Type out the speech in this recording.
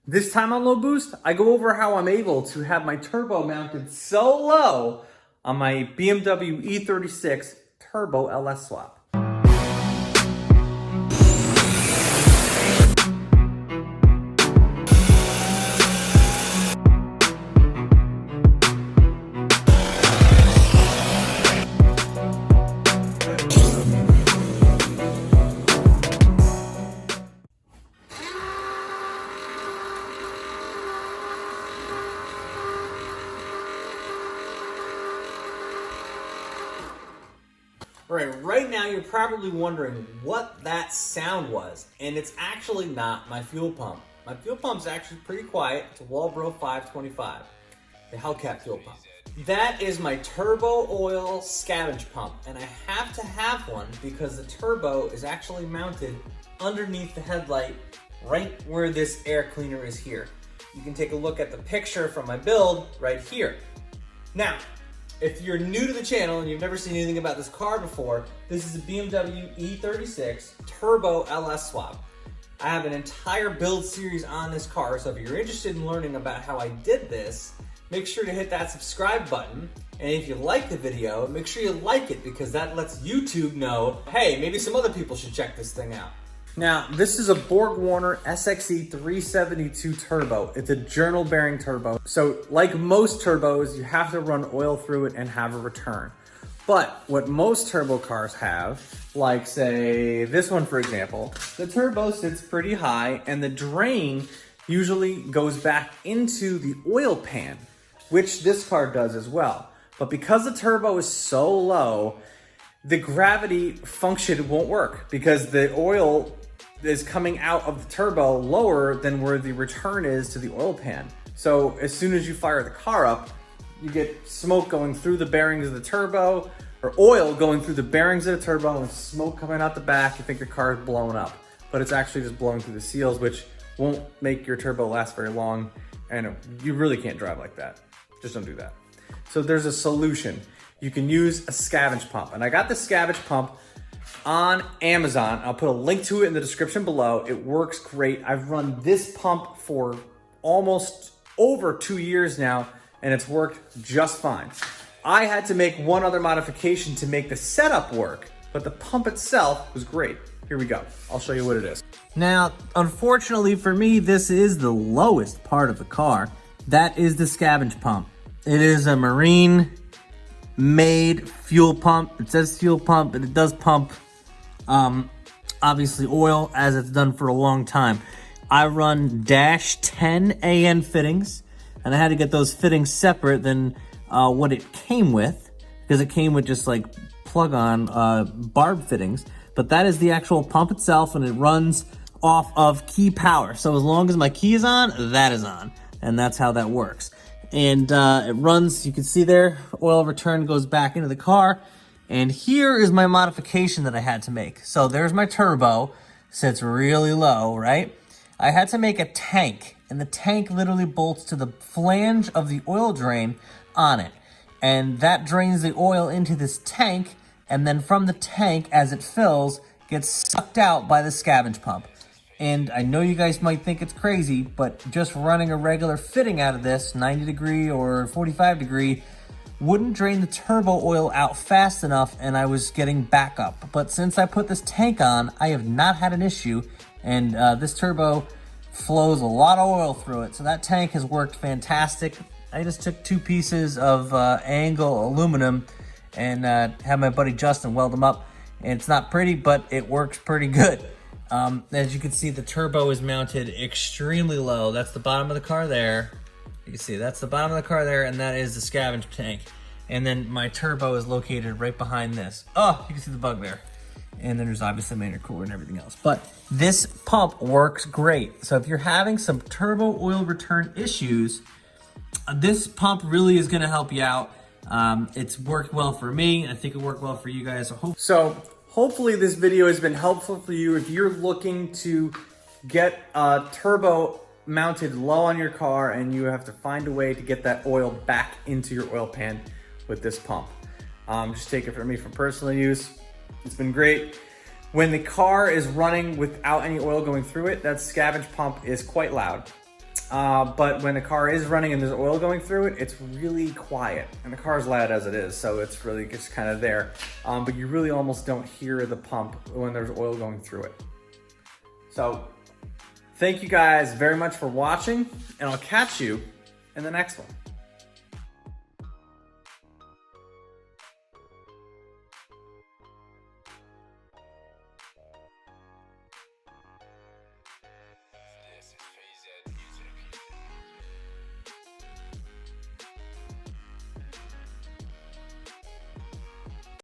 This time on Low Boost, I go over how I'm able to have my turbo mounted so low on my BMW E36 Turbo LS swap. All right now you're probably wondering what that sound was, and it's actually not my fuel pump. My fuel pump's actually pretty quiet. It's a Walbro 525, the Hellcat fuel pump. That is my turbo oil scavenge pump, and I have to have one because the turbo is actually mounted underneath the headlight right where this air cleaner is here. You can take a look at the picture from my build right here. Now, if you're new to the channel and you've never seen anything about this car before, this is a BMW E36 Turbo LS swap. I have an entire build series on this car, so if you're interested in learning about how I did this, make sure to hit that subscribe button. And if you like the video, make sure you like it because that lets YouTube know, hey, maybe some other people should check this thing out. Now, this is a BorgWarner SXE 372 turbo. It's a journal bearing turbo. So like most turbos, you have to run oil through it and have a return. But what most turbo cars have, like say this one for example, the turbo sits pretty high and the drain usually goes back into the oil pan, which this car does as well. But because the turbo is so low, the gravity function won't work because the oil is coming out of the turbo lower than where the return is to the oil pan. So as soon as you fire the car up, you get smoke going through the bearings of the turbo, or oil going through the bearings of the turbo and smoke coming out the back. You think your car is blowing up, but it's actually just blowing through the seals, which won't make your turbo last very long. And you really can't drive like that. Just don't do that. So there's a solution. You can use a scavenge pump. And I got the scavenge pump on Amazon. I'll put a link to it in the description below. It works great. I've run this pump for almost over 2 years now, and it's worked just fine. I had to make one other modification to make the setup work, but the pump itself was great. Here we go. I'll show you what it is. Now, unfortunately for me, this is the lowest part of the car. That is the scavenge pump. It is a marine-made fuel pump. It says fuel pump, but it does pump obviously oil, as it's done for a long time. I run -10 AN fittings, and I had to get those fittings separate than what it came with, because it came with just like plug-on barb fittings. But that is the actual pump itself, and it runs off of key power. So as long as my key is on, that is on, and that's how that works. And it runs, you can see there, oil return goes back into the car. And here is my modification that I had to make. So there's my turbo, sits really low, right? I had to make a tank, and the tank literally bolts to the flange of the oil drain on it. And that drains the oil into this tank, and then from the tank, as it fills, gets sucked out by the scavenge pump. And I know you guys might think it's crazy, but just running a regular fitting out of this, 90 degree or 45 degree, wouldn't drain the turbo oil out fast enough, and I was getting backup. But since I put this tank on, I have not had an issue, and this turbo flows a lot of oil through it. So that tank has worked fantastic. I just took 2 pieces of angle aluminum and had my buddy Justin weld them up. And it's not pretty, but it works pretty good. As you can see, the turbo is mounted extremely low. That's the bottom of the car there. You can see that's the bottom of the car there, and that is the scavenge tank. And then my turbo is located right behind this. Oh, you can see the bug there. And then there's obviously my intercooler and everything else. But this pump works great. So if you're having some turbo oil return issues, this pump really is gonna help you out. It's worked well for me. I think it worked well for you guys. So hopefully this video has been helpful for you if you're looking to get a turbo mounted low on your car and you have to find a way to get that oil back into your oil pan with this pump. Just take it from me for personal use. It's been great. When the car is running without any oil going through it, that scavenge pump is quite loud. But when the car is running and there's oil going through it, it's really quiet. And the car's loud as it is, so it's really just kind of there. But you really almost don't hear the pump when there's oil going through it. So thank you guys very much for watching, and I'll catch you in the next one.